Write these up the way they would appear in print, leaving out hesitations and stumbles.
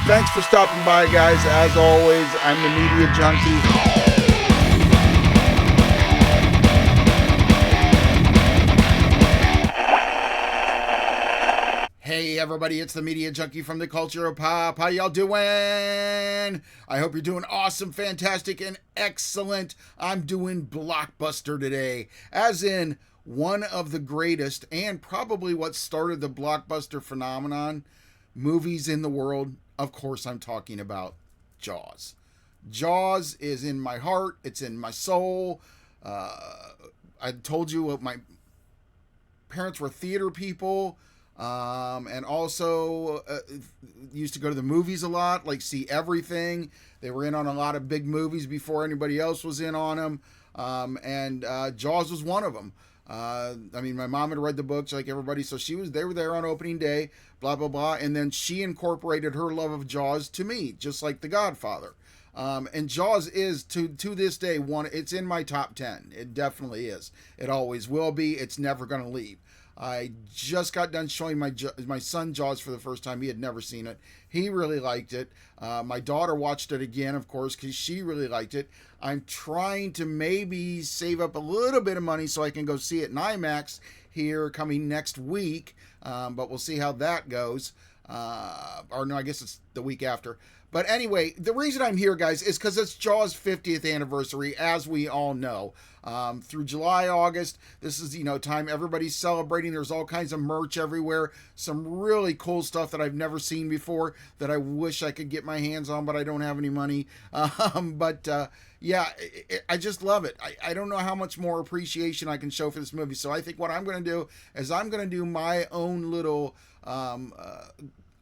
Thanks for stopping by, guys. As always, I'm the Media Junkie. Hey everybody, it's the Media Junkie from the Culture of Pop. How y'all doing? I hope you're doing awesome, fantastic, and excellent. I'm doing blockbuster today, as in one of the greatest and probably what started the blockbuster phenomenon movies in the world. Of course, I'm talking about Jaws. Jaws is in my heart. It's in my soul. I told you what my parents were theater people. And also used to go to the movies a lot, like see everything. They were in on a lot of big movies before anybody else was in on them. And Jaws was one of them. I mean, my mom had read the books like everybody, so they were there on opening day, blah, blah, blah. And then she incorporated her love of Jaws to me, just like The Godfather. And Jaws is, to this day, it's in my top 10. It definitely is. It always will be. It's never going to leave. I just got done showing my son Jaws for the first time. He had never seen it. He really liked it. My daughter watched it again, of course, because she really liked it. I'm trying to maybe save up a little bit of money so I can go see it in IMAX here coming next week. But we'll see how that goes. Or no, I guess it's the week after. But anyway, the reason I'm here, guys, is because it's Jaws' 50th anniversary, as we all know. Through July, August, this is, time everybody's celebrating. There's all kinds of merch everywhere. Some really cool stuff that I've never seen before that I wish I could get my hands on, but I don't have any money. Yeah, I just love it. I don't know how much more appreciation I can show for this movie. So I think what I'm going to do is I'm going to do my own little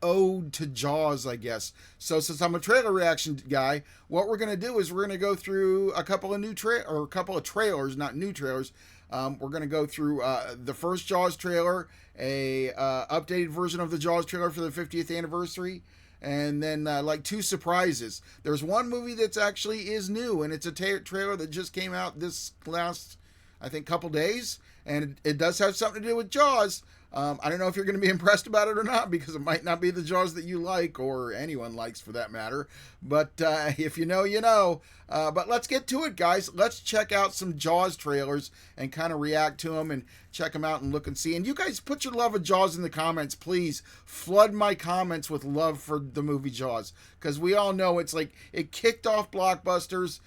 ode to Jaws, I guess. So since I'm a trailer reaction guy, what we're going to do is we're going to go through a couple of trailers, not new trailers. We're going to go through the first Jaws trailer, a updated version of the Jaws trailer for the 50th anniversary, and then like two surprises. There's one movie that's actually is new, and it's a trailer that just came out this last, I think, couple days, and it does have something to do with Jaws. I don't know if you're going to be impressed about it or not, because it might not be the Jaws that you like, or anyone likes for that matter. But if you know, you know. But let's get to it, guys. Let's check out some Jaws trailers and kind of react to them and check them out and look and see. And you guys put your love of Jaws in the comments, please. Flood my comments with love for the movie Jaws, because we all know it's like it kicked off blockbusters.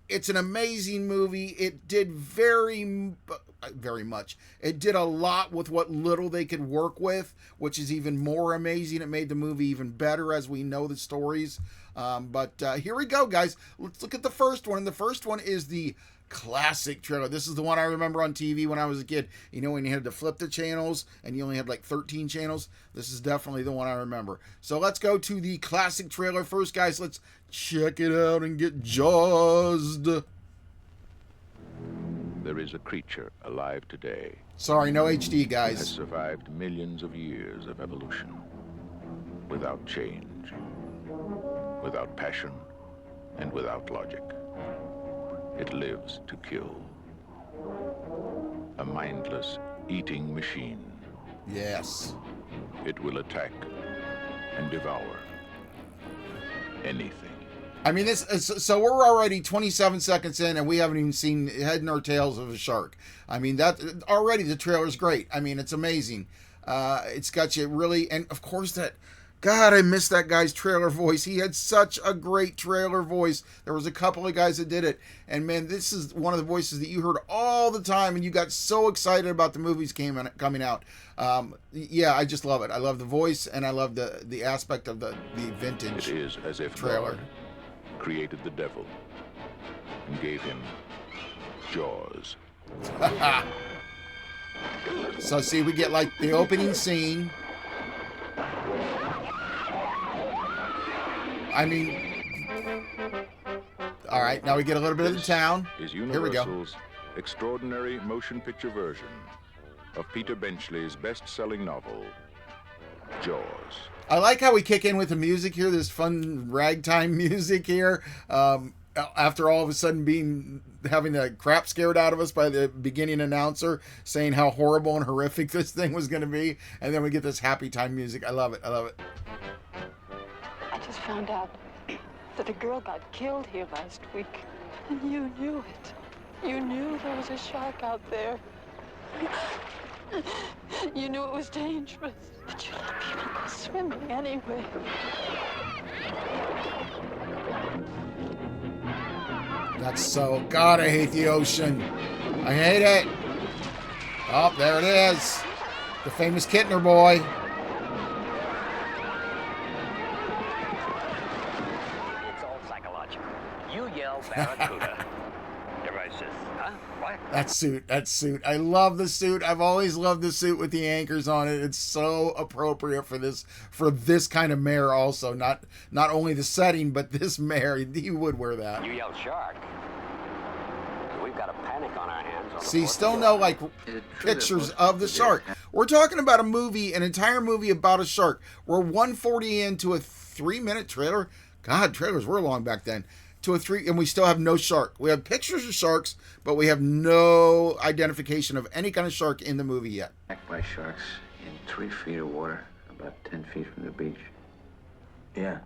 It's an amazing movie. It did very much. It did a lot with what little they could work with, which is even more amazing. It made the movie even better as we know the stories. But here we go, guys. Let's look at the first one. And the first one is the classic trailer. This is the one I remember on TV when I was a kid. When you had to flip the channels and you only had like 13 channels. This is definitely the one I remember. So let's go to the classic trailer first, guys. Let's check it out and get Jawsed. There is a creature alive today. Sorry, no HD, guys. Has survived millions of years of evolution. Without change, without passion, and without logic. It lives to kill. A mindless eating machine. Yes. It will attack and devour anything. I mean, so we're already 27 seconds in, and we haven't even seen head nor tails of a shark. I mean, that already the trailer's great. I mean, it's amazing. It's got you really, and of course God, I miss that guy's trailer voice. He had such a great trailer voice. There was a couple of guys that did it, and man, this is one of the voices that you heard all the time, and you got so excited about the movies coming out. Yeah, I just love it. I love the voice, and I love the aspect of the vintage. It is as if trailer God created the devil and gave him Jaws. So see, we get like the opening scene. I mean, all right, now we get a little bit of the town. Is Here we go. Universal's extraordinary motion picture version of Peter Benchley's best-selling novel, Jaws. I like how we kick in with the music here, this fun ragtime music here. After all of a sudden having the crap scared out of us by the beginning announcer saying how horrible and horrific this thing was going to be. And then we get this happy time music. I love it. I love it. just found out that a girl got killed here last week. And you knew it. You knew there was a shark out there. You knew it was dangerous. But you let people go swimming anyway. That's so... God, I hate the ocean. I hate it. Oh, there it is. The famous Kittner boy. It's all psychological. You yell Barracuda. Everybody says, huh? What? That suit. I love the suit. I've always loved the suit with the anchors on it. It's so appropriate for this kind of mayor also. Not only the setting, but this mayor. He would wear that. You yell shark. We've got a panic on our hands. See, still no, like, pictures of the shark. We're talking about a movie, an entire movie about a shark. We're 140 into a 3-minute trailer. God, trailers were long back then. To a 3, and we still have no shark. We have pictures of sharks, but we have no identification of any kind of shark in the movie yet. Attacked by sharks in 3 feet of water, about 10 feet from the beach. Yeah.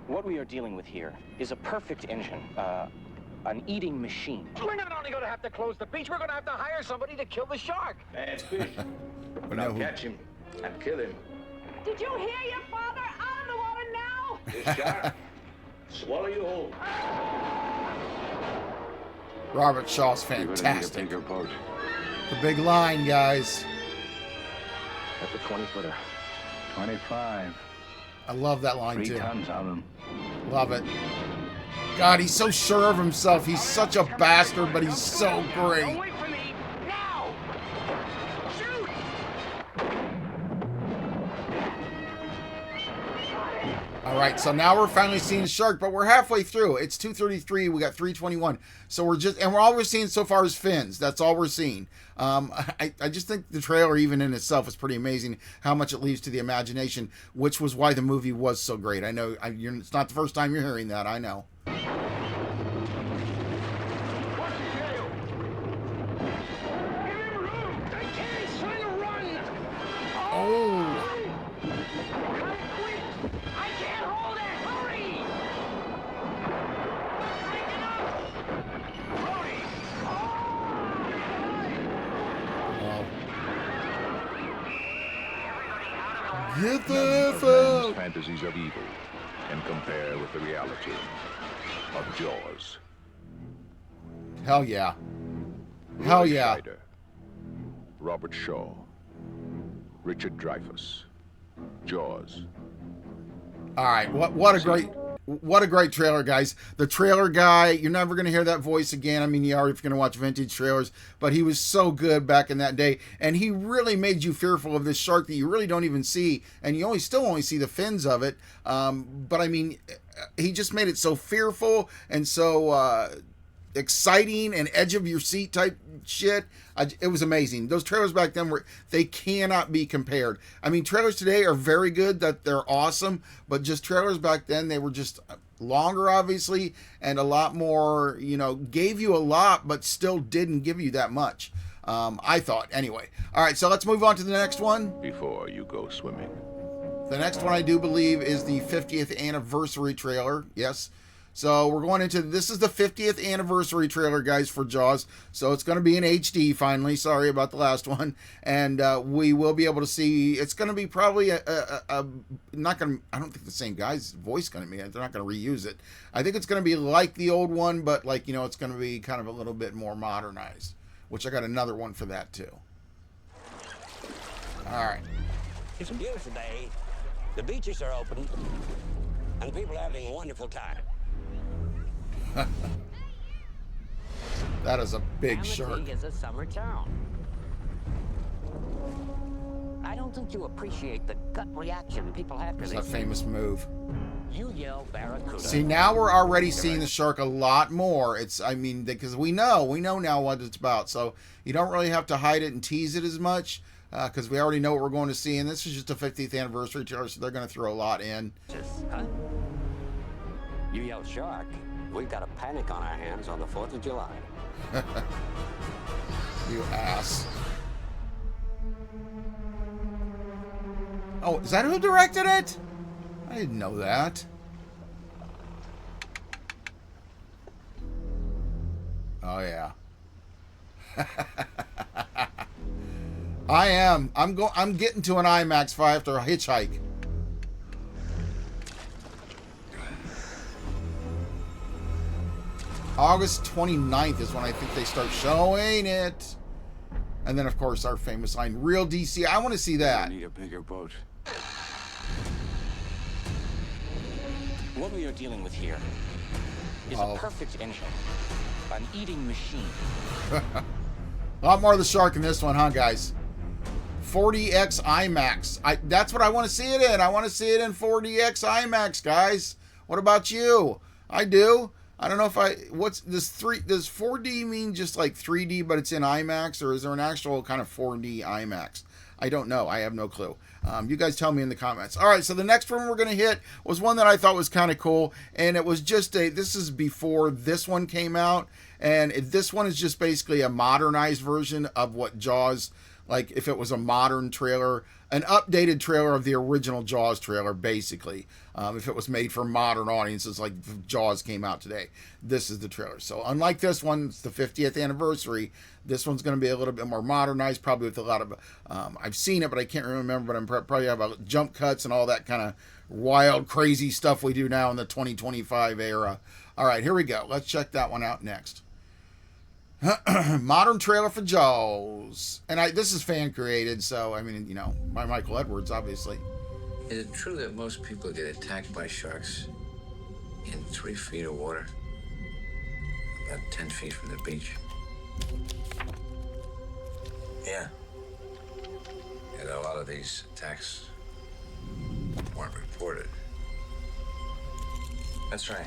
What we are dealing with here is a perfect engine, an eating machine. We're not only going to have to close the beach, we're going to have to hire somebody to kill the shark. Bad fish. But I'll catch him and kill him. Did you hear your father? Out of the water now! This shark, swallow you whole. Robert Shaw's fantastic. The big line, guys. That's a 20-footer. 25. I love that line, 3 too. tons on him. Love it. God, he's so sure of himself. He's such a bastard, but he's so great. Don't wait for me. Now! Shoot! All right, so now we're finally seeing a shark, but we're halfway through. It's 2:33. We got 3:21. So all we're seeing so far is fins. That's all we're seeing. I just think the trailer, even in itself, is pretty amazing. How much it leaves to the imagination, which was why the movie was so great. I know it's not the first time you're hearing that. I know. Oh. Get the F out! Fantasies of evil and compare with the reality of Jaws. Hell yeah. Hell Roy yeah. Scheider, Robert Shaw, Richard Dreyfuss, Jaws. All right, what a great trailer, guys. The trailer guy, you're never going to hear that voice again. I mean, you are if you're going to watch vintage trailers, but he was so good back in that day, and he really made you fearful of this shark that you really don't even see, and you still only see the fins of it. But I mean, he just made it so fearful and so exciting and edge of your seat type shit. It was amazing. Those trailers back then they cannot be compared. I mean, trailers today are very good, that they're awesome, but just trailers back then, they were just longer, obviously, and a lot more, gave you a lot, but still didn't give you that much. I thought, anyway. All right, so let's move on to the next one. Before you go swimming. The next one, I do believe, is the 50th anniversary trailer. Yes. So we're going into, this is the 50th anniversary trailer, guys, for Jaws. So it's going to be in HD finally. Sorry about the last one. And we will be able to see, it's going to be probably not going to, I don't think the same guy's voice going to be, they're not going to reuse it. I think it's going to be like the old one, but like, it's going to be kind of a little bit more modernized, which I got another one for that too. All right. It's a beautiful day. The beaches are open, and people are having a wonderful time. That is a big shark. Amity is a summer town. I don't think you appreciate the gut reaction people have to It's this. that famous move. You yell Barracuda. See, now we're already seeing the shark a lot more. Because we know now what it's about. So you don't really have to hide it and tease it as much, because we already know what we're going to see. And this is just a 50th anniversary trailer, so they're going to throw a lot in. Huh? You yell shark. We've got a panic on our hands on the 4th of July. You ass. Oh, is that who directed it? I didn't know that. Oh yeah. I am. I'm getting to an IMAX if I have to hitchhike. August 29th is when I think they start showing it. And then, of course, our famous line, Real DC. I want to see that. Need a bigger boat. What we are dealing with here is a perfect engine, an eating machine. A lot more of the shark in this one, huh, guys? 40x IMAX. That's what I want to see it in. I want to see it in 40x IMAX, guys. What about you? I do. I don't know if what's this does 4D mean just like 3D, but it's in IMAX, or is there an actual kind of 4D IMAX? I don't know. I have no clue. You guys tell me in the comments. All right, so the next one we're going to hit was one that I thought was kind of cool, and it was just this is before this one came out, and this one is just basically a modernized version of what Jaws, like if it was a modern trailer, an updated trailer of the original Jaws trailer, basically. If it was made for modern audiences, like if Jaws came out today, this is the trailer. So unlike this one, it's the 50th anniversary. This one's going to be a little bit more modernized, probably with a lot of, I've seen it, but I can't remember, but I'm probably have jump cuts and all that kind of wild, crazy stuff we do now in the 2025 era. All right, here we go. Let's check that one out next. Modern trailer for Jaws. And this is fan created, so I mean, you know, by Michael Edwards, obviously. Is it true that most people get attacked by sharks in 3 feet of water? About 10 feet from the beach? Yeah. And a lot of these attacks weren't reported. That's right.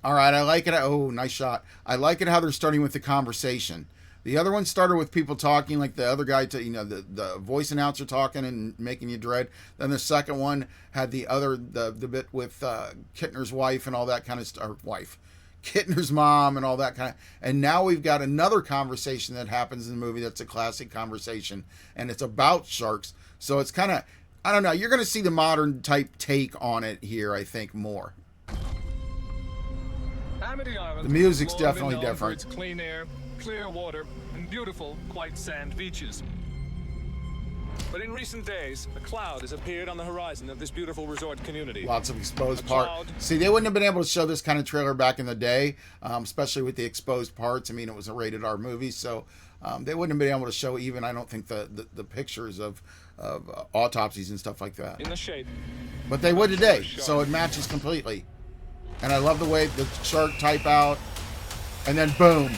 All right, I like it. Oh, nice shot. I like it how they're starting with the conversation. The other one started with people talking, like the other guy, the voice announcer talking and making you dread. Then the second one had the bit with Kittner's wife and all that kind of stuff. Kittner's mom and all that kind of. And now we've got another conversation that happens in the movie that's a classic conversation, and it's about sharks. So it's kind of, I don't know, you're going to see the modern type take on it here, I think, more. The music's definitely different. For its clean air, clear water, and beautiful white sand beaches. But in recent days, a cloud has appeared on the horizon of this beautiful resort community. Lots of exposed parts. See, they wouldn't have been able to show this kind of trailer back in the day, especially with the exposed parts. I mean, it was a rated R movie, so they wouldn't have been able to show even, I don't think, the pictures of autopsies and stuff like that. In the shade. But they would today, so it matches completely. And I love the way the shark type out, and then boom,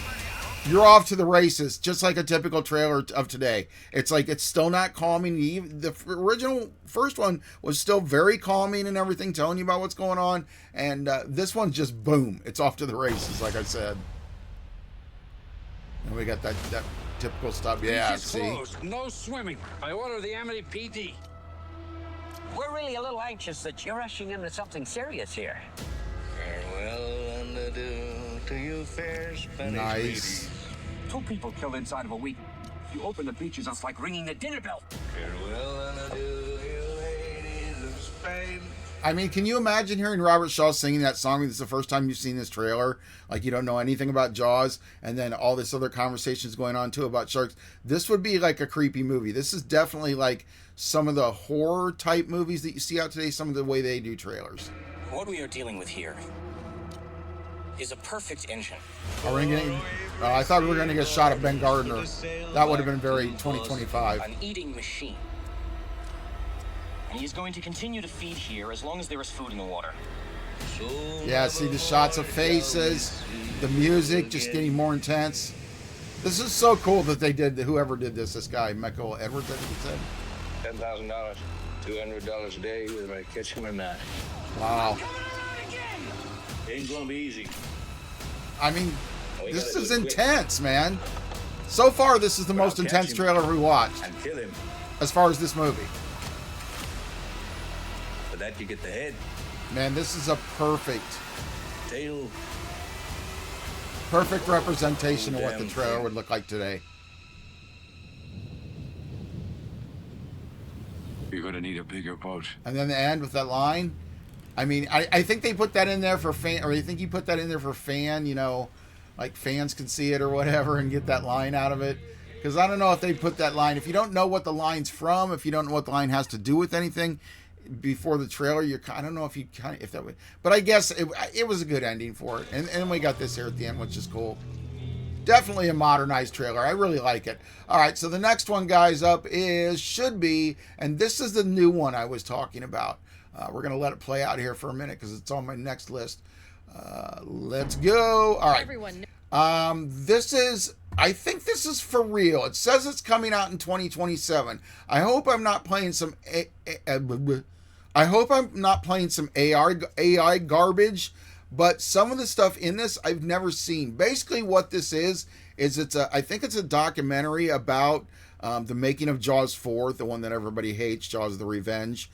you're off to the races, just like a typical trailer of today. It's like, it's still not calming. The original first one was still very calming and everything, telling you about what's going on. And this one's just boom, it's off to the races, like I said. And we got that typical stuff. Yeah, see? Closed. No swimming. I order the Amity PD. We're really a little anxious that you're rushing into something serious here. Farewell and adieu to you, fair Spanish Nice. ladies. 2 people killed inside of a week. If you open the beaches, it's like ringing the dinner bell. Farewell and adieu, you ladies of Spain. I mean, can you imagine hearing Robert Shaw singing that song? This is the first time you've seen this trailer. Like, you don't know anything about Jaws, and then all this other conversations going on, too, about sharks. This would be like a creepy movie. This is definitely like some of the horror-type movies that you see out today, some of the way they do trailers. What we are dealing with here is a perfect engine. I thought we were going to get a shot at Ben Gardner. That would have been very 2025. An eating machine. And he is going to continue to feed here as long as there is food in the water. Yeah, see the shots of faces, the music just getting more intense. This is so cool that they did, whoever did this guy, Michael Edwards, I think he said. $10,000, $200 a day, whether I catch him or not. Wow. Ain't gonna be easy. I mean, this is intense, man. So far, this is the most intense trailer we watched. And kill him. As far as this movie. For that, you get the head. Man, this is a perfect Tail. representation of what the trailer would look like today. You're gonna need a bigger boat. And then the end with that line. I mean, I think they put that in there for fan, or I think he put that in there for fan, you know, like fans can see it or whatever and get that line out of it. Because I don't know if they put that line. If you don't know what the line's from, if you don't know what the line has to do with anything before the trailer, I don't know if you kind of, if that would. But I guess it was a good ending for it. And we got this here at the end, which is cool. Definitely a modernized trailer. I really like it. All right, so the next one, guys, up should be, and this is the new one I was talking about. We're going to let it play out here for a minute because it's on my next list. Let's go. All right. Everyone. I think this is for real. It says it's coming out in 2027. I hope I'm not playing some AI garbage, but some of the stuff in this I've never seen. Basically what this is I think it's a documentary about the making of Jaws 4, the one that everybody hates, Jaws the Revenge.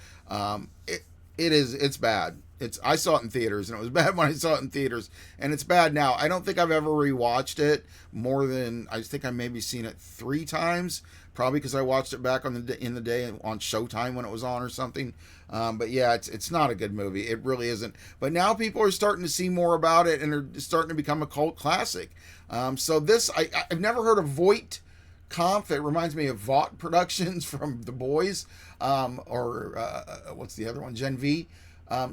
It's bad. I saw it in theaters, and it was bad when I saw it in theaters, and it's bad now. I don't think I've ever rewatched it more than, I think I maybe seen it 3 times, probably because I watched it back in the day on Showtime when it was on or something. But yeah, it's not a good movie. It really isn't. But now people are starting to see more about it, and they're starting to become a cult classic. So this, I've never heard of Voight Kampf. It reminds me of Vought Productions from The Boys, what's the other one? Gen V.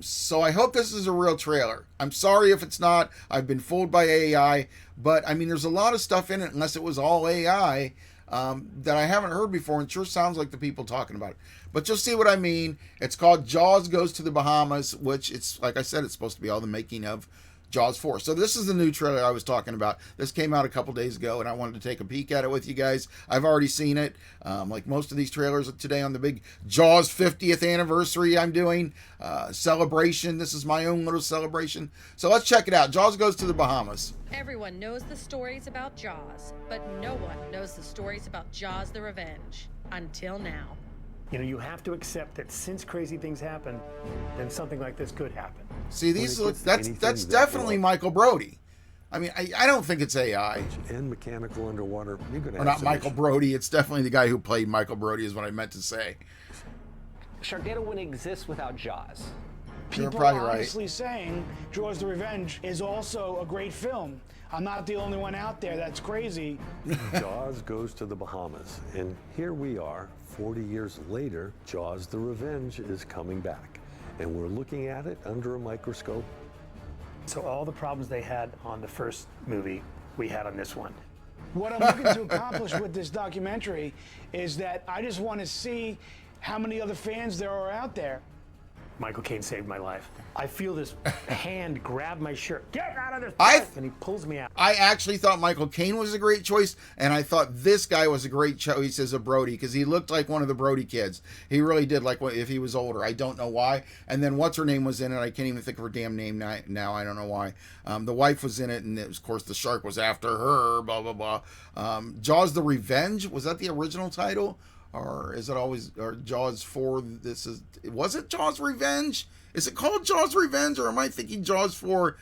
So I hope this is a real trailer. I'm sorry if it's not. I've been fooled by AI, but I mean, there's a lot of stuff in it, unless it was all AI, that I haven't heard before, and sure sounds like the people talking about it. But you'll see what I mean. It's called Jaws Goes to the Bahamas, which it's, like I said, it's supposed to be all the making of Jaws 4. So this is the new trailer I was talking about. This came out a couple days ago, and I wanted to take a peek at it with you guys. I've already seen it. Like most of these trailers today on the big Jaws 50th anniversary I'm doing. Celebration. This is my own little celebration. So let's check it out. Jaws Goes to the Bahamas. Everyone knows the stories about Jaws, but no one knows the stories about Jaws the Revenge. Until now. You know, you have to accept that since crazy things happen, then something like this could happen. See, that's definitely Michael Brody. I mean, I don't think it's AI. And mechanical underwater. Or not Michael Brody. It's definitely the guy who played Michael Brody is what I meant to say. Sharknado wouldn't exist without Jaws. You're People probably are honestly saying Jaws the Revenge is also a great film. I'm not the only one out there that's crazy. Jaws Goes to the Bahamas. And here we are, 40 years later, Jaws the Revenge is coming back. And we're looking at it under a microscope. So all the problems they had on the first movie, we had on this one. What I'm looking to accomplish with this documentary is that I just want to see how many other fans there are out there. Michael Caine saved my life. I feel this hand grab my shirt. Get out of this! And he pulls me out. I actually thought Michael Caine was a great choice, and I thought this guy was a great choice as a Brody, because he looked like one of the Brody kids. He really did, like if he was older. I don't know why. And then what's her name was in it. I can't even think of her damn name now. I don't know why. The wife was in it, and it was, of course, the shark was after her, blah, blah, blah. Jaws the Revenge, was that the original title? Or is it always, or Jaws 4, was it Jaws Revenge? Is it called Jaws Revenge, or am I thinking Jaws 4,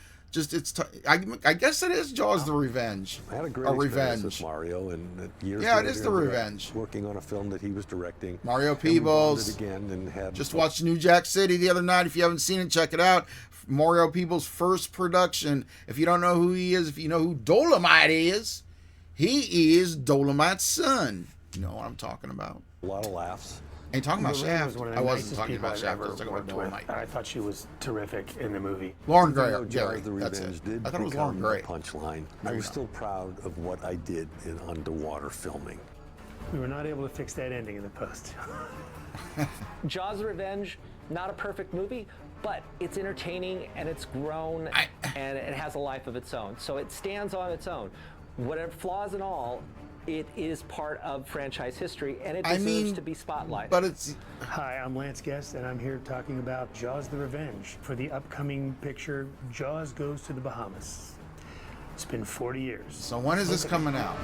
I guess it is Jaws the Revenge. I had a great experience with Mario, and years later, it is the Revenge. Working on a film that he was directing. Mario Peebles. Again and had just watched New Jack City the other night. If you haven't seen it, check it out. Mario Peebles' first production. If you don't know who he is, if you know who Dolomite is, he is Dolomite's son. You know what I'm talking about. A lot of laughs. Ain't talking about Shaft. I wasn't talking about I've Shaft. I ever was talking about worked with. Dolomite. I thought she was terrific in the movie. Lauren Gray. Jaws the Revenge did I thought it was Lauren become Gray. a punchline. I was still proud of what I did in underwater filming. We were not able to fix that ending in the post. Jaws the Revenge, not a perfect movie, but it's entertaining and it's grown and it has a life of its own. So it stands on its own. Whatever flaws and all, it is part of franchise history, and it deserves to be spotlighted. But it's... Hi, I'm Lance Guest, and I'm here talking about Jaws the Revenge for the upcoming picture, Jaws Goes to the Bahamas. It's been 40 years. So when is this coming out?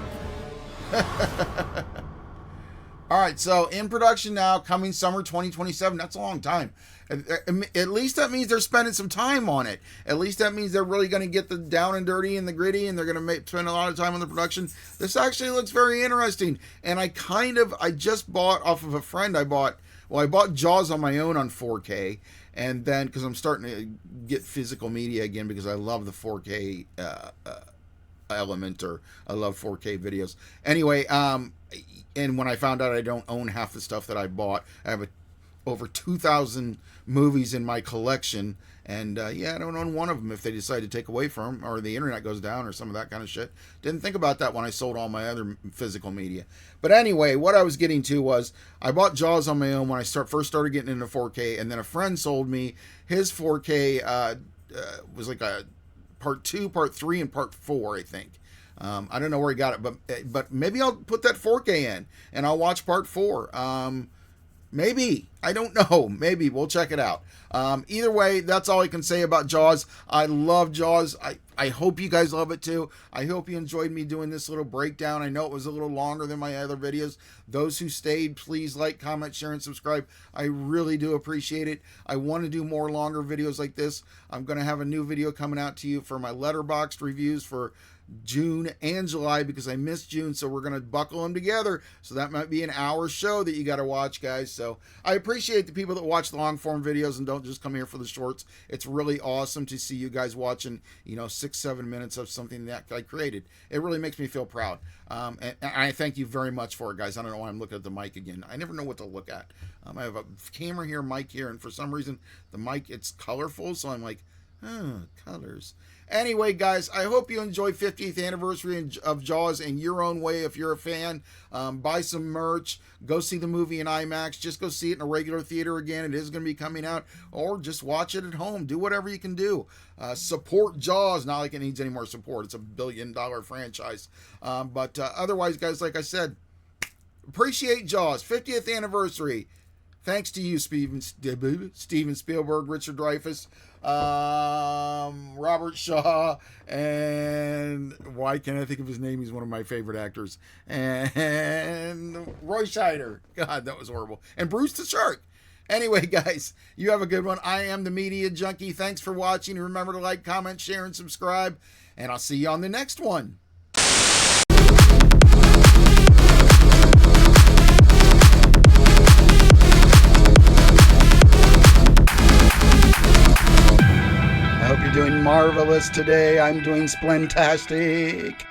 All right, so in production now, coming summer 2027. That's a long time. At least that means they're spending some time on it. At least that means they're really going to get the down and dirty and the gritty, and they're going to spend a lot of time on the production. This actually looks very interesting. And I just bought off of a friend. I bought Jaws on my own on 4K. And then, because I'm starting to get physical media again, because I love the 4K element, or I love 4K videos. Anyway, and when I found out I don't own half the stuff that I bought, I have over 2,000 movies in my collection, and yeah, I don't own one of them if they decide to take away from them, or the internet goes down, or some of that kind of shit. Didn't think about that when I sold all my other physical media. But anyway, what I was getting to was I bought Jaws on my own when I first started getting into 4K, and then a friend sold me his 4K. Was like a part 2, part 3, and part 4, I think. I don't know where he got it, but maybe I'll put that 4K in and I'll watch part 4. Maybe. I don't know. Maybe. We'll check it out. Either way, that's all I can say about Jaws. I love Jaws. I hope you guys love it too. I hope you enjoyed me doing this little breakdown. I know it was a little longer than my other videos. Those who stayed, please like, comment, share, and subscribe. I really do appreciate it. I want to do more longer videos like this. I'm going to have a new video coming out to you for my Letterboxd reviews for June and July, because I missed June, so we're going to buckle them together. So that might be an hour show that you got to watch, guys. So I appreciate the people that watch long form videos and don't just come here for the shorts. It's really awesome to see you guys watching, 6-7 minutes of something that I created. It really makes me feel proud. And I thank you very much for it, guys. I don't know why I'm looking at the mic again. I never know what to look at. I have a camera here, mic here, and for some reason the mic, it's colorful, so I'm like, colors. Anyway, guys, I hope you enjoy 50th anniversary of Jaws in your own way. If you're a fan, buy some merch, go see the movie in IMAX, just go see it in a regular theater again. It is going to be coming out, or just watch it at home. Do whatever you can do. Support Jaws. Not like it needs any more support. It's a $1 billion franchise. But otherwise, guys, like I said, appreciate Jaws 50th anniversary. Thanks to you, Steven Spielberg, Richard Dreyfuss, Robert Shaw, and why can't I think of his name? He's one of my favorite actors. And Roy Scheider. God, that was horrible. And Bruce the Shark. Anyway, guys, you have a good one. I am the Media Junkie. Thanks for watching. Remember to like, comment, share, and subscribe. And I'll see you on the next one. I hope you're doing marvelous today. I'm doing splentastic.